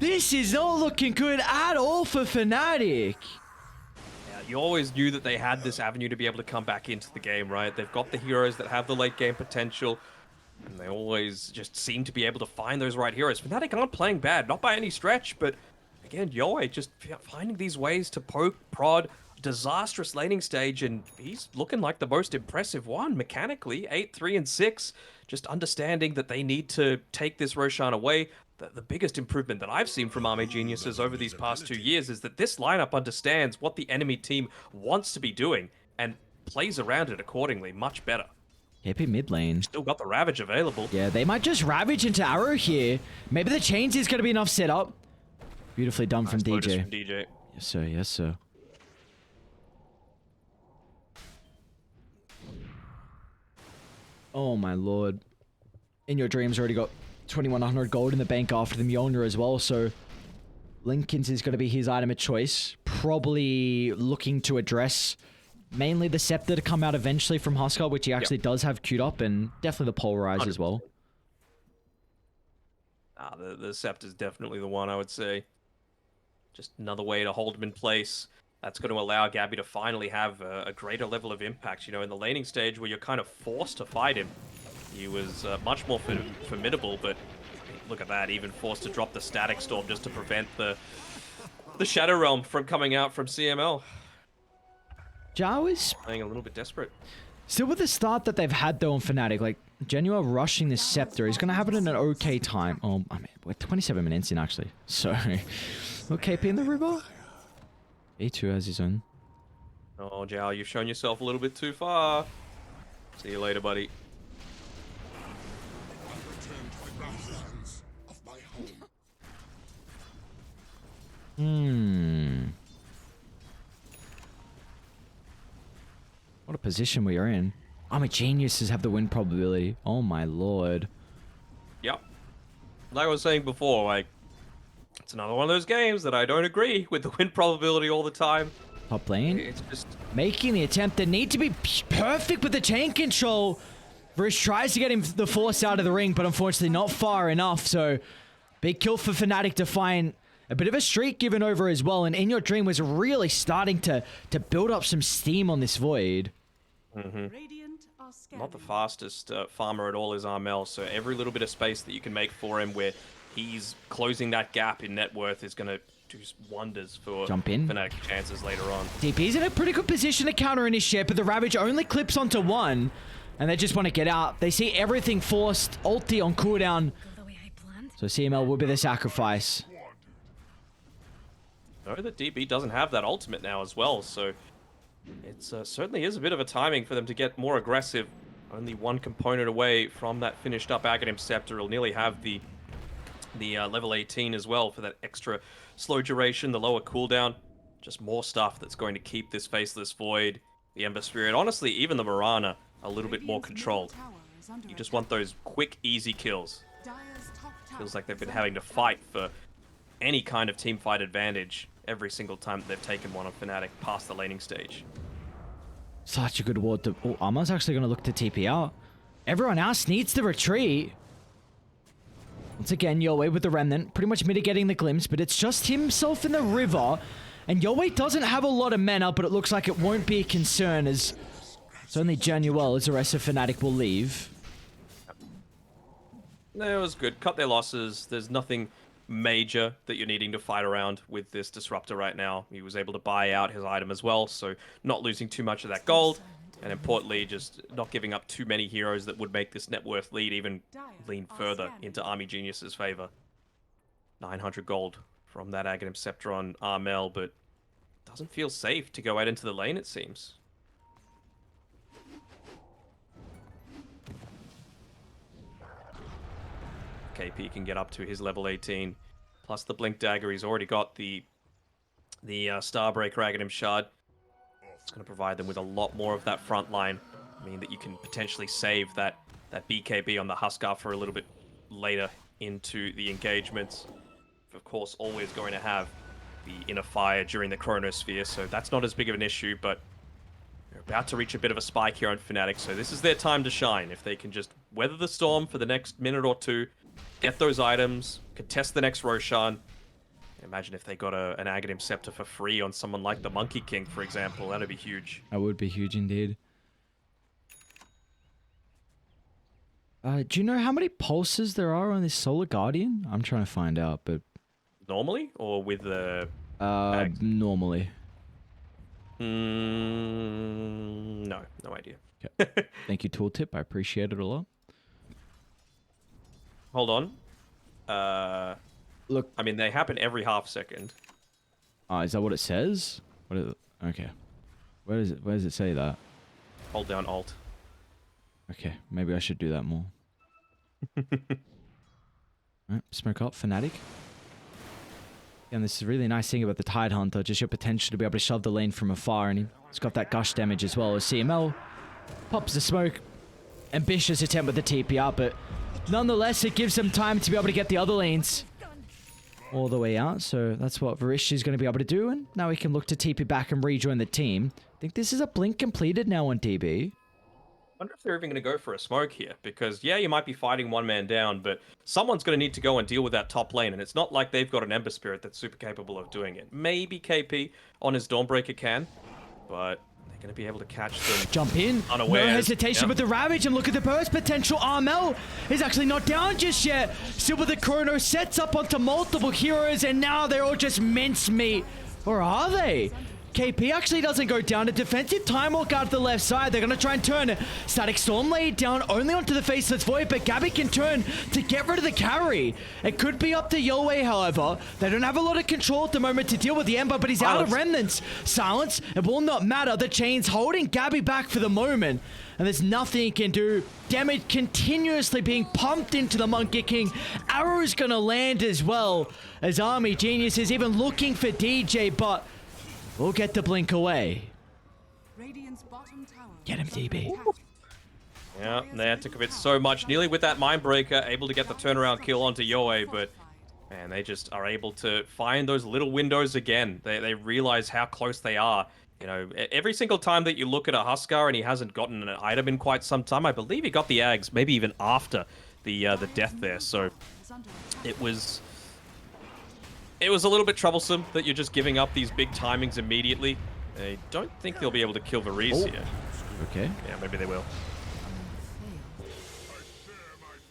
This is not looking good at all for Fnatic. Yeah, you always knew that they had this avenue to be able to come back into the game, right? They've got the heroes that have the late game potential, and they always just seem to be able to find those right heroes. Fnatic aren't playing bad, not by any stretch, but again, Yoe just finding these ways to poke, prod, disastrous laning stage, and he's looking like the most impressive one mechanically. 8, 3, and 6, just understanding that they need to take this Roshan away. The biggest improvement that I've seen from Army Geniuses over these past 2 years is that this lineup understands what the enemy team wants to be doing and plays around it accordingly much better. KP mid lane. Still got the Ravage available. Yeah, they might just Ravage into Arrow here. Maybe the chains is going to be enough setup. Beautifully done from Lotus DJ. from DJ. Yes, sir. Yes, sir. Oh, my lord. In Your Dreams already got 2100 gold in the bank after the Mjolnir as well, so Linken's is going to be his item of choice. Probably looking to address mainly the Scepter to come out eventually from Huskar, which he actually does have queued up, and definitely the Polarize as well. The Scepter's definitely the one, I would say. Just another way to hold him in place. That's going to allow Gabby to finally have a greater level of impact. You know, in the laning stage where you're kind of forced to fight him, he was much more formidable, but look at that, even forced to drop the Static Storm just to prevent the Shadow Realm from coming out from CML. Zhao is Playing a little bit desperate. still with the start that they've had though on Fnatic, like Genua rushing the Scepter. He's going to have it in an okay time. Oh, I mean, we're 27 minutes in actually. So, okay, KP in the river. A2 has his own. Oh, Zhao, you've shown yourself a little bit too far. See you later, buddy. What a position we are in. Army Geniuses have the win probability. Oh my lord. Yep. Like I was saying before, like, it's another one of those games that I don't agree with the win probability all the time. Top lane. It's just Making the attempt. They need to be perfect with the chain control. Vrish tries to get him the force out of the ring, but unfortunately not far enough. So, big kill for Fnatic to find a bit of a streak given over as well. And In Your Dream was really starting to build up some steam on this Void. Radiant are not the scanning. fastest farmer at all is Armel, so every little bit of space that you can make for him where he's closing that gap in net worth is going to do wonders for Jump in. Fnatic chances later on. DP's in a pretty good position to counter initiate, but the Ravage only clips onto one. And they just want to get out. They see everything forced. Ulti on cooldown. Go the way I planned. So CML will be the sacrifice. No, the DB doesn't have that ultimate now as well, so it certainly is a bit of a timing for them to get more aggressive. Only one component away from that finished up Aghanim Scepter. Will nearly have the level 18 as well for that extra slow duration, the lower cooldown. Just more stuff that's going to keep this Faceless Void, the Ember Spirit, honestly, even the Mirana, a little bit more controlled. You just want those quick, easy kills. Feels like they've been having to fight for any kind of team fight advantage every single time that they've taken one on Fnatic past the laning stage. Such a good ward to... Oh, Arma's actually going to look to TP out. Everyone else needs to retreat. Once again, Yowei with the Remnant, pretty much mitigating the glimpse, but it's just himself in the river. And Yowei doesn't have a lot of mana, but it looks like it won't be a concern as it's only Januel as the rest of Fnatic will leave. No, it was good. Cut their losses. There's nothing major that you're needing to fight around with this Disruptor right now. He was able to buy out his item as well, so not losing too much of that gold. And importantly, just not giving up too many heroes that would make this net worth lead even lean further into Army Genius's favor. 900 gold from that Aghanim Scepter on Armel, but doesn't feel safe to go out into the lane, it seems. KP can get up to his level 18. Plus the Blink Dagger, he's already got the Starbreaker Aghanim Shard. It's going to provide them with a lot more of that front line. I mean that you can potentially save that BKB on the Huskar for a little bit later into the engagements. Of course, always going to have the Inner Fire during the Chronosphere, so that's not as big of an issue, but they're about to reach a bit of a spike here on Fnatic, so this is their time to shine. If they can just weather the storm for the next minute or two, get those items, contest the next Roshan. Imagine if they got an Aghanim Scepter for free on someone like the Monkey King, for example. That'd be huge. That would be huge indeed. Do you know how many pulses there are on this Solar Guardian? I'm trying to find out, but... Normally? Or with the... normally. No idea. Okay. Thank you, Tooltip. I appreciate it a lot. Hold on. Look. I mean, they happen every half second. Is that what it says? What is it? Okay. Where does it say that? Hold down Alt. Okay, maybe I should do that more. Alright, smoke up, Fnatic. And this is a really nice thing about the Tide Hunter, just your potential to be able to shove the lane from afar, and he's got that gush damage as well as CML. Pops the smoke. Ambitious attempt with the TPR, but Nonetheless, it gives them time to be able to get the other lanes all the way out. So that's what Varish is going to be able to do. And now we can look to TP back and rejoin the team. I think this is a blink completed now on DB. Wonder if they're even going to go for a smoke here, because yeah, you might be fighting one man down, but someone's going to need to go and deal with that top lane, and it's not like they've got an Ember Spirit that's super capable of doing it. Maybe KP on his Dawnbreaker can, but they're going to be able to catch them. Jump in, unawares. No hesitation with the Ravage, and look at the burst potential. Armel is actually not down just yet. Still with the Chrono, sets up onto multiple heroes, and now they're all just mincemeat. Or are they? KP actually doesn't go down. A defensive Time Walk out to the left side. They're going to try and turn Static Storm laid down only onto the Faceless Void, but Gabby can turn to get rid of the carry. It could be up to Yoei, however. They don't have a lot of control at the moment to deal with the Ember, but he's out of Remnants. Silence, it will not matter. The chain's holding Gabby back for the moment, and there's nothing he can do. Damage continuously being pumped into the Monkey King. Arrow's going to land as well, as Army Genius is even looking for DJ, but we'll get the blink away. Radiant's bottom tower. Get him, DB. Yeah, they had to commit so much. Nearly with that Mindbreaker, able to get the turnaround kill onto Yoei, but man, they just are able to find those little windows again. They realize how close they are. You know, every single time that you look at a Huskar and he hasn't gotten an item in quite some time, I believe he got the Ags, maybe even after the death there. So it was a little bit troublesome that you're just giving up these big timings immediately. I don't think they'll be able to kill Varese here. Okay. Yeah, maybe they will.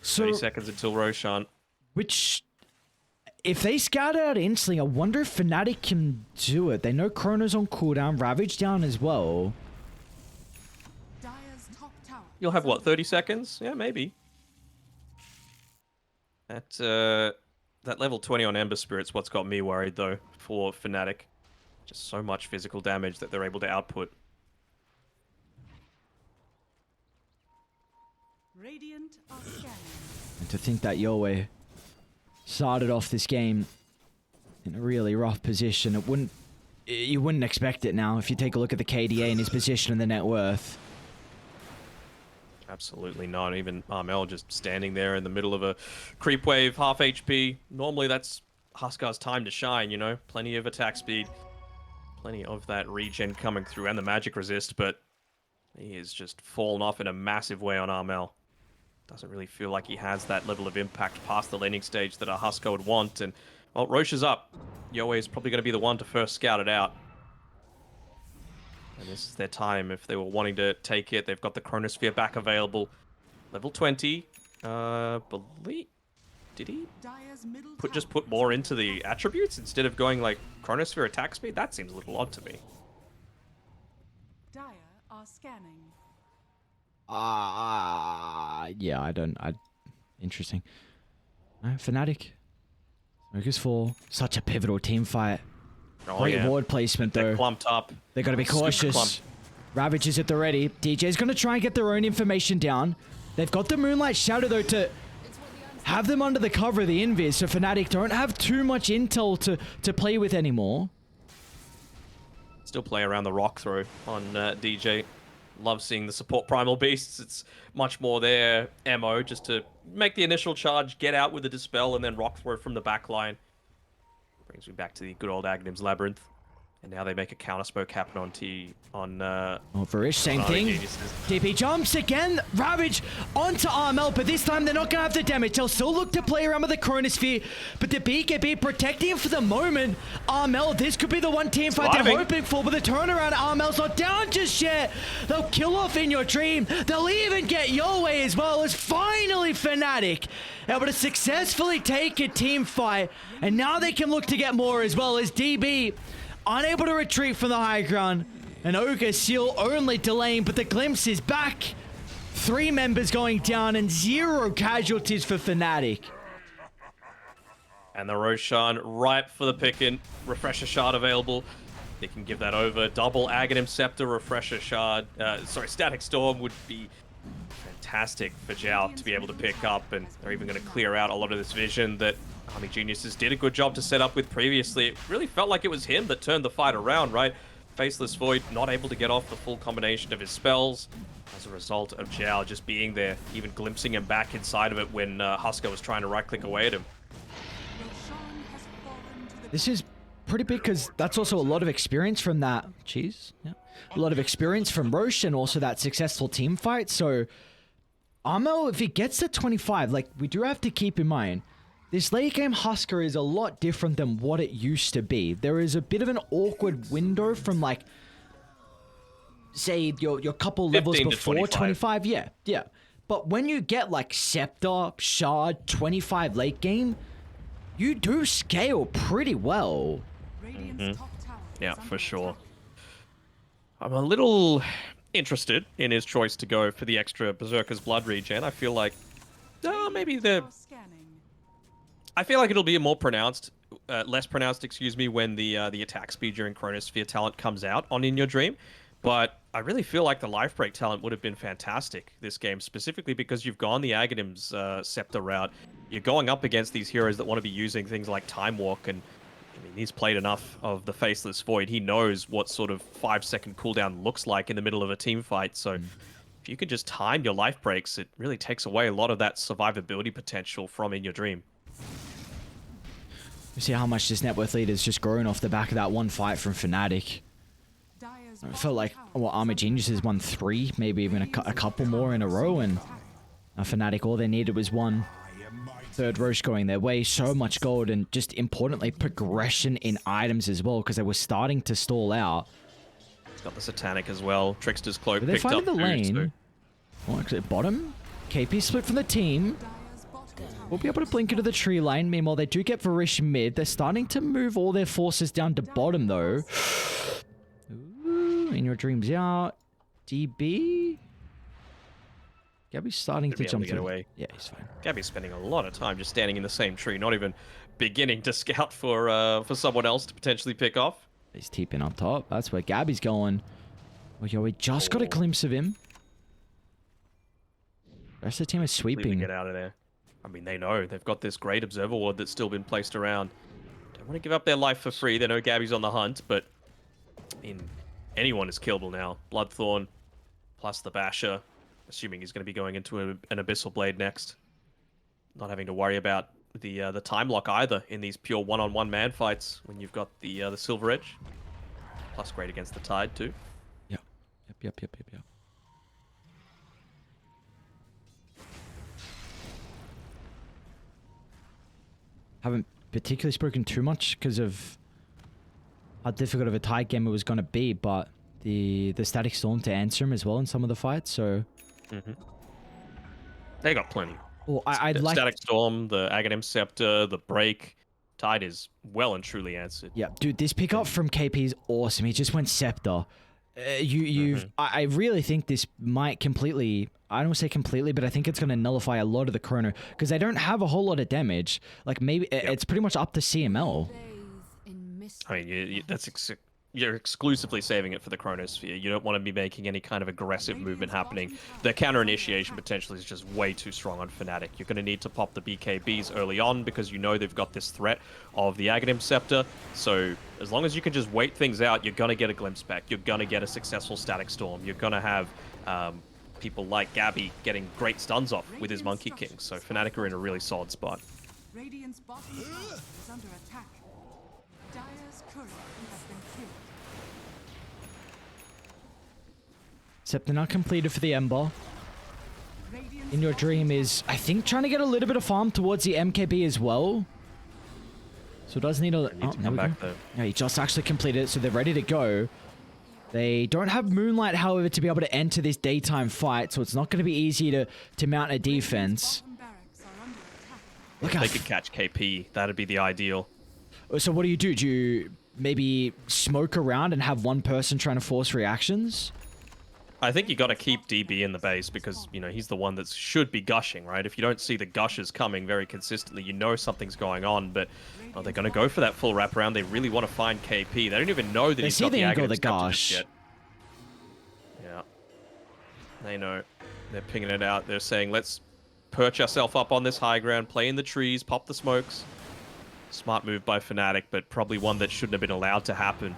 So, 30 seconds until Roshan. which, if they scout out instantly, I wonder if Fnatic can do it. They know Chrono's on cooldown, Ravage down as well. Dire's top tower. You'll have, what, 30 seconds? Yeah, maybe. That level 20 on Ember Spirit's what's got me worried, though, for Fnatic. Just so much physical damage that they're able to output. Radiant are scanning. And to think that Yoei started off this game in a really rough position, you wouldn't expect it now if you take a look at the KDA and his position and the net worth. Absolutely not. Even Armel just standing there in the middle of a creep wave, half HP. Normally that's Huskar's time to shine, you know? Plenty of attack speed. Plenty of that regen coming through and the magic resist, but he is just fallen off in a massive way on Armel. Doesn't really feel like he has that level of impact past the laning stage that a Huskar would want. And, well, Roche is up. Yoei is probably going to be the one to first scout it out. And this is their time if they were wanting to take it. They've got the Chronosphere back available. Level 20. Believe... Did he Dire's middle just tower put more into the attributes instead of going, like, Chronosphere attack speed? That seems a little odd to me. Dire are scanning. Yeah, interesting. Fnatic. Focus 4. Such a pivotal team fight. Oh, Great yeah. ward placement, though. They're clumped up. They got to be Super cautious. clumped. Ravage is at the ready. DJ's going to try and get their own information down. They've got the Moonlight Shadow, though, to have them under the cover of the Invis, so Fnatic don't have too much intel to play with anymore. Still play around the rock throw on DJ. Love seeing the support Primal Beasts. It's much more their MO, just to make the initial charge, get out with the Dispel, and then rock throw from the back line. Brings me back to the good old Agnim's Labyrinth. And now they make a counter smoke happen on Varish, same thing. Geniuses. DP jumps again. Ravage onto Armel, but this time they're not going to have the damage. They'll still look to play around with the Chronosphere, but the BKB protecting him for the moment. Armel, this could be the one team fight they're hoping for, but the turnaround, Armel's not down just yet. They'll kill off In Your Dream. They'll even get Yoei as well, as finally Fnatic able to successfully take a team fight, and now they can look to get more as well, as DB unable to retreat from the high ground. And Ogre Seal only delaying, but the glimpse is back. 3 members going down and 0 casualties for Fnatic. And the Roshan ripe for the picking. Refresher Shard available. They can give that over. Double Aghanim Scepter, Refresher Shard. Static Storm would be fantastic for Zhao to be able to pick up, and they're even going to clear out a lot of this vision that Army Geniuses did a good job to set up with previously. It really felt like it was him that turned the fight around, right? Faceless Void not able to get off the full combination of his spells as a result of Zhao just being there, even glimpsing him back inside of it when Husker was trying to right-click away at him. Roshan has fallen to the This is pretty big because that's also a lot of experience from that. Jeez. Yeah. A lot of experience from Roshan, also that successful team fight. So, Armel, if he gets to 25, like, we do have to keep in mind, this late game Husker is a lot different than what it used to be. There is a bit of an awkward window from, like, say, your couple levels 15 to before 25. 25. Yeah, yeah. But when you get, like, Scepter, Shard, 25 late game, you do scale pretty well. Radiant's top tower Yeah, is under for sure. attack. I'm a little interested in his choice to go for the extra Berserker's Blood regen. I feel like maybe the Are scanning. I feel like it'll be a more pronounced, less pronounced, excuse me, when the attack speed during Chronosphere talent comes out on In Your Dream. But I really feel like the life break talent would have been fantastic this game, specifically because you've gone the Aghanim's Scepter route. You're going up against these heroes that want to be using things like Time Walk, and I mean, he's played enough of the Faceless Void. He knows what sort of 5-second cooldown looks like in the middle of a team fight. So if you can just time your life breaks, it really takes away a lot of that survivability potential from In Your Dream. You see how much this net worth lead has just grown off the back of that one fight from Fnatic. Dire's I felt bottom like, tower well, is Armor under Geniuses attack. won 3, maybe even a couple more in a row, and Fnatic, all they needed was one third Roche going their way. So much gold, and just importantly, progression in items as well, because they were starting to stall out. He's got the Satanic as well. Trickster's Cloak But they're picked up finding the too, lane. so- Oh, actually, bottom. KP split from the team. Dire's bottom tower We'll be able to blink into the tree line. Meanwhile, they do get Varish mid. They're starting to move all their forces down to bottom, though. Ooh, In Your Dreams out. DB? Gabby's starting Should to be able jump to get through. away. Yeah, he's fine. Gabby's spending a lot of time just standing in the same tree, not even beginning to scout for someone else to potentially pick off. He's TPing up top. That's where Gabby's going. Oh, yo, we just got a glimpse of him. The rest of the team is Completely sweeping. get out of there. I mean, they know they've got this great observer ward that's still been placed around. Don't want to give up their life for free. They know Gabby's on the hunt, but I mean, anyone is killable now. Bloodthorn plus the Basher, assuming he's going to be going into an Abyssal Blade next. Not having to worry about the time lock either in these pure one-on-one man fights when you've got the Silver Edge. Plus great against the Tide too. Yep. Yep. Haven't particularly spoken too much because of how difficult of a tie game it was going to be, but the Static Storm to answer him as well in some of the fights, so... They got plenty. Well, I'd like... Static Storm, the Aghanim Scepter, the Break. Tide is well and truly answered. Yeah, dude, this pickup from KP is awesome. He just went Scepter. I really think this might completely... I don't say completely, but I think it's going to nullify a lot of the Chrono, because they don't have a whole lot of damage. Like, maybe it's pretty much up to CML. Bathe in mystery. I mean, you're exclusively saving it for the Chronosphere. You don't want to be making any kind of aggressive movement happening. The counter initiation potential is just way too strong on Fnatic. You're going to need to pop the BKBs early on because you know they've got this threat of the Aghanim Scepter. So as long as you can just wait things out, you're going to get a glimpse back. You're going to get a successful Static Storm. You're going to have people like Gabby getting great stuns off with his Monkey King. So Fnatic are in a really solid spot. Radiant's bottom tower is under attack. Dire's courier has been killed. Scepter not completed for the Ember. Radiant's In Your bottom Dream tower is, I think, trying to get a little bit of farm towards the MKB as well. So it does need a... Need to there come we back go. though. Yeah, he just actually completed it, so they're ready to go. They don't have Moonlight, however, to be able to enter this daytime fight, so it's not going to be easy to mount a defense. bottom barracks are under attack. Look If how... they could catch KP, that'd be the ideal. So what do? Do you maybe smoke around and have one person trying to force reactions? I think you got to keep DB in the base because, you know, he's the one that should be gushing, right? If you don't see the gushes coming very consistently, you know something's going on, but they're going to go for that full wraparound. They really want to find KP. They don't even know that They he's see got the the angle Aghanim of the Scepter just gush. yet. Yeah. They know. They're pinging it out. They're saying, let's perch ourselves up on this high ground, play in the trees, pop the smokes. Smart move by Fnatic, but probably one that shouldn't have been allowed to happen.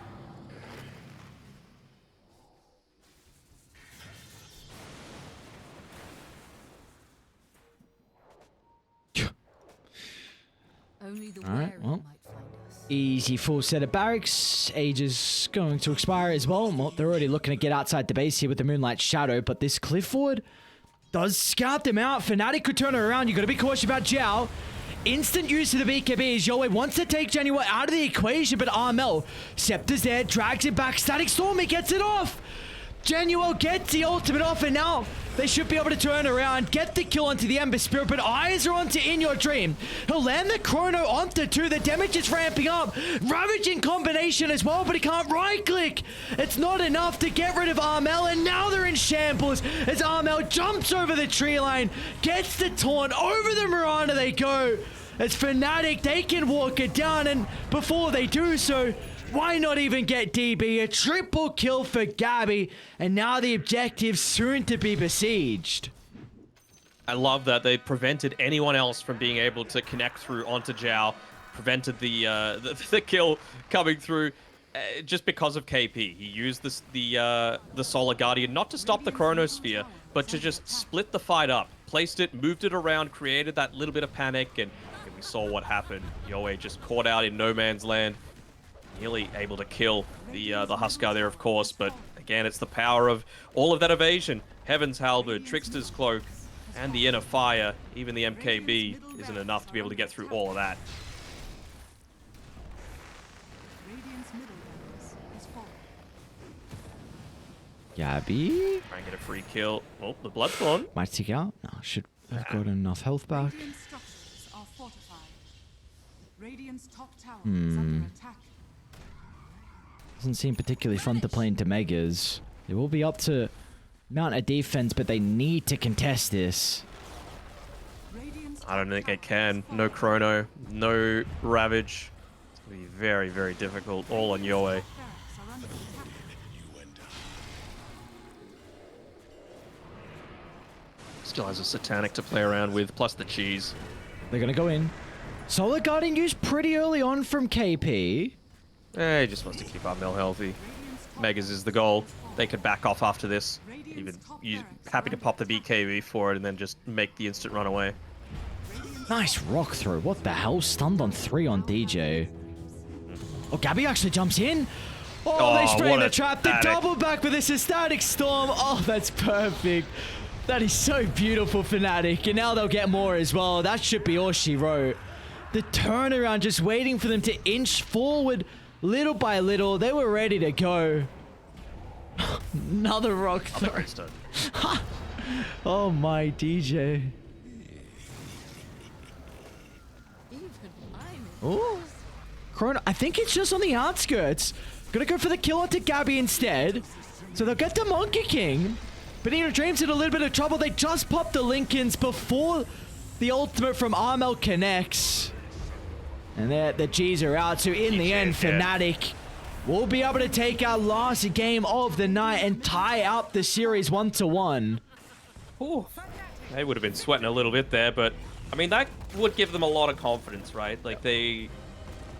Only the Alright, wary well. might find us. Easy full set of barracks. Age is going to expire as well. Well, they're already looking to get outside the base here with the Moonlight Shadow, but this cliff ward does scout them out. Fnatic could turn it around. You got to be cautious about Zhao. Instant use of the BKB as Yowie wants to take Genuine out of the equation, but Armel, Scepter's there, drags it back. Static Storm, he gets it off. Genuine gets the ultimate off, and now they should be able to turn around, get the kill onto the Ember Spirit, but eyes are onto In Your Dream. He'll land the Chrono onto 2. The damage is ramping up. Ravage in combination as well, but he can't right-click. It's not enough to get rid of Armel, and now they're in shambles as Armel jumps over the tree line, gets the taunt, over the Mirana they go. As Fnatic, they can walk it down, and before they do so, why not even get DB? A triple kill for Gabby, and now the objective soon to be besieged. I love that they prevented anyone else from being able to connect through onto Zhao, prevented the kill coming through just because of KP. He used the Solar Guardian not to stop the Chronosphere, but to just split the fight up. Placed it, moved it around, created that little bit of panic, and we saw what happened. Yowie just caught out in no man's land. Nearly able to kill the Huskar there, of course, but again, it's the power of all of that evasion. Heaven's Halberd, Trickster's Cloak, and the Inner Fire. Even the MKB isn't enough to be able to get through all of that. Radiant's middle barracks is falling. Gabby Try and get a free kill. Oh, the blood's gone. might stick out. No, should have got enough health back. Radiant structures are fortified. Radiant's top tower is under attack. Doesn't seem particularly fun to play into Megas. They will be up to mount a defense, but they need to contest this. Radiant's I don't top think they tower can. is No falling. Chrono, no Ravage. It's going to be very, very difficult. All on Yowie. Barracks are under attack. Still has a Satanic to play around with, plus the cheese. They're going to go in. Solar Guardian used pretty early on from KP. He just wants to keep Armel healthy. Megas is the goal. They could back off after this. Even happy to pop the BKB for it and then just make the instant run away. Nice rock throw. What the hell? Stunned on 3 on DJ. Oh, Gabby actually jumps in. Oh, they spray what the a trap. The static. double back with this Static Storm. Oh, that's perfect. That is so beautiful, Fnatic. And now they'll get more as well. That should be all she wrote. The turnaround, just waiting for them to inch forward little by little. They were ready to go. Another rock throw. Oh my DJ. Even I'm Oh, Chrono. I think it's just on the outskirts. Gonna go for the kill onto Gabby instead. So they'll get the Monkey King. But Inner Dream's in a little bit of trouble. They just popped the Lincolns before the ultimate from Armel connects. And the G's are out. So in the end, Fnatic will be able to take our last game of the night and tie out the series 1-1. Ooh. They would have been sweating a little bit there, but I mean that would give them a lot of confidence, right? Like they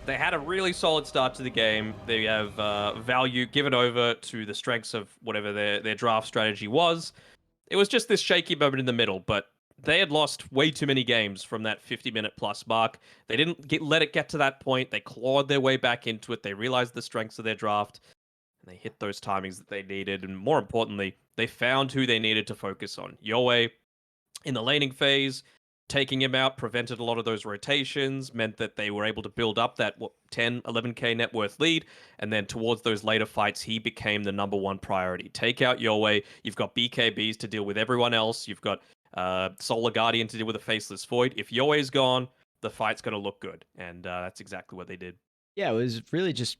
had a really solid start to the game. They have value given over to the strengths of whatever their draft strategy was. It was just this shaky moment in the middle, but they had lost way too many games from that 50-minute plus mark. They didn't let it get to that point. They clawed their way back into it. They realized the strengths of their draft, and they hit those timings that they needed. And more importantly, they found who they needed to focus on. Yowie, in the laning phase, taking him out prevented a lot of those rotations, meant that they were able to build up that 10, 11k net worth lead, and then towards those later fights, he became the #1 priority. Take out Yowie, you've got BKBs to deal with everyone else, you've got Solar Guardian to deal with a Faceless Void. If Yoe's gone, the fight's going to look good, and that's exactly what they did. Yeah, it was really just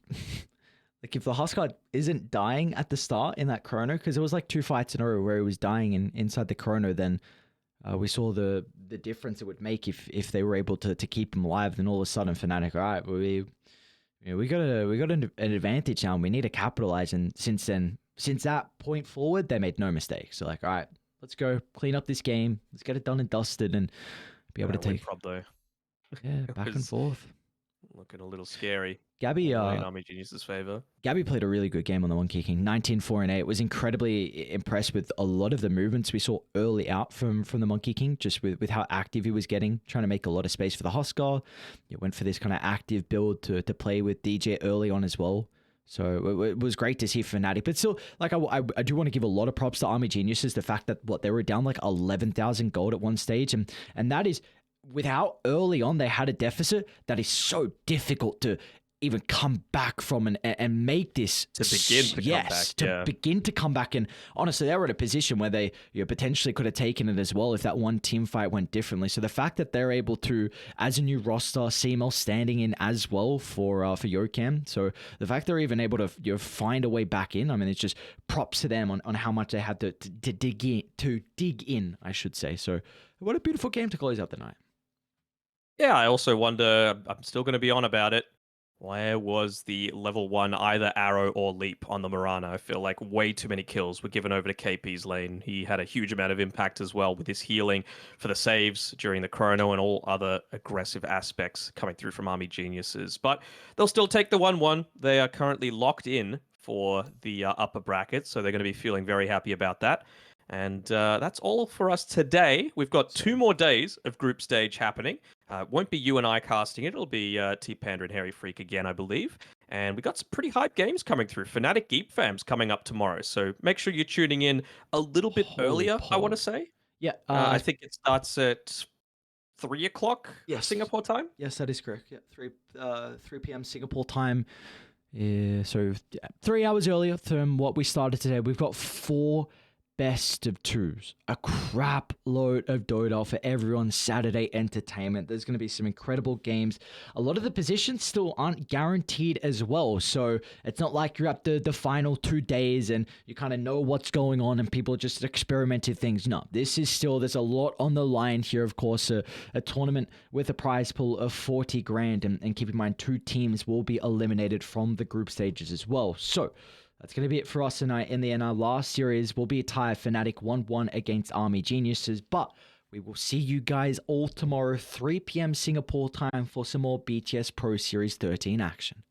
like if the Huskar isn't dying at the start in that Chrono, because it was like 2 fights in a row where he was dying inside the Chrono, then we saw the difference it would make if they were able to keep him alive. Then all of a sudden, Fnatic, all right, we got an advantage now, and we need to capitalize. And since that point forward, they made no mistakes. So like, all right, let's go clean up this game. Let's get it done and dusted, and be able to take Prob, though. back and forth. Looking a little scary. Gabby, All the way in Army Genius's favor. Gabby played a really good game on the Monkey King, 19-4-8. Was incredibly impressed with a lot of the movements we saw early out from the Monkey King, just with how active he was getting, trying to make a lot of space for the Huskar. He went for this kind of active build to play with DJ early on as well. So it was great to see Fnatic, but still, like I do want to give a lot of props to Army Geniuses. The fact that they were down like 11,000 gold at one stage, and that is with how early on they had a deficit. That is so difficult to even come back from and make this begin to come back. And honestly, they were in a position where they potentially could have taken it as well if that one team fight went differently. So the fact that they're able to, as a new roster, CML standing in as well for Yokam. So the fact they're even able to find a way back in, I mean, it's just props to them on how much they had to dig in, I should say. So what a beautiful game to close out the night. Yeah, I also wonder, I'm still going to be on about it. Where was the level 1 either arrow or leap on the Mirana? I feel like way too many kills were given over to KP's lane. He had a huge amount of impact as well with his healing for the saves during the chrono and all other aggressive aspects coming through from Army Geniuses. But they'll still take the 1-1. They are currently locked in for the upper bracket, so they're going to be feeling very happy about that. And that's all for us today. We've got 2 more days of group stage happening. Won't be you and I casting it. It'll be T-Panda and Harry Freak again, I believe. And we got some pretty hype games coming through. Fnatic Geek Fam's coming up tomorrow. So make sure you're tuning in a little bit earlier, I want to say. Yeah. I think it starts at 3 o'clock Singapore time. Yes, that is correct. Yeah, 3 p.m. Singapore time. Yeah, so 3 hours earlier than what we started today. We've got 4 best of 2s, a crap load of Dota for everyone's Saturday entertainment. There's going to be some incredible games. A lot of the positions still aren't guaranteed as well, so it's not like you're at the final 2 days and you kind of know what's going on and people just experimented things. No, this is still, there's a lot on the line here. Of course, a tournament with a prize pool of 40 grand, and keep in mind 2 teams will be eliminated from the group stages as well. So that's going to be it for us tonight. In the end, our last series will be a tie, Fnatic 1-1 against Army Geniuses. But we will see you guys all tomorrow, 3 p.m. Singapore time, for some more BTS Pro Series 13 action.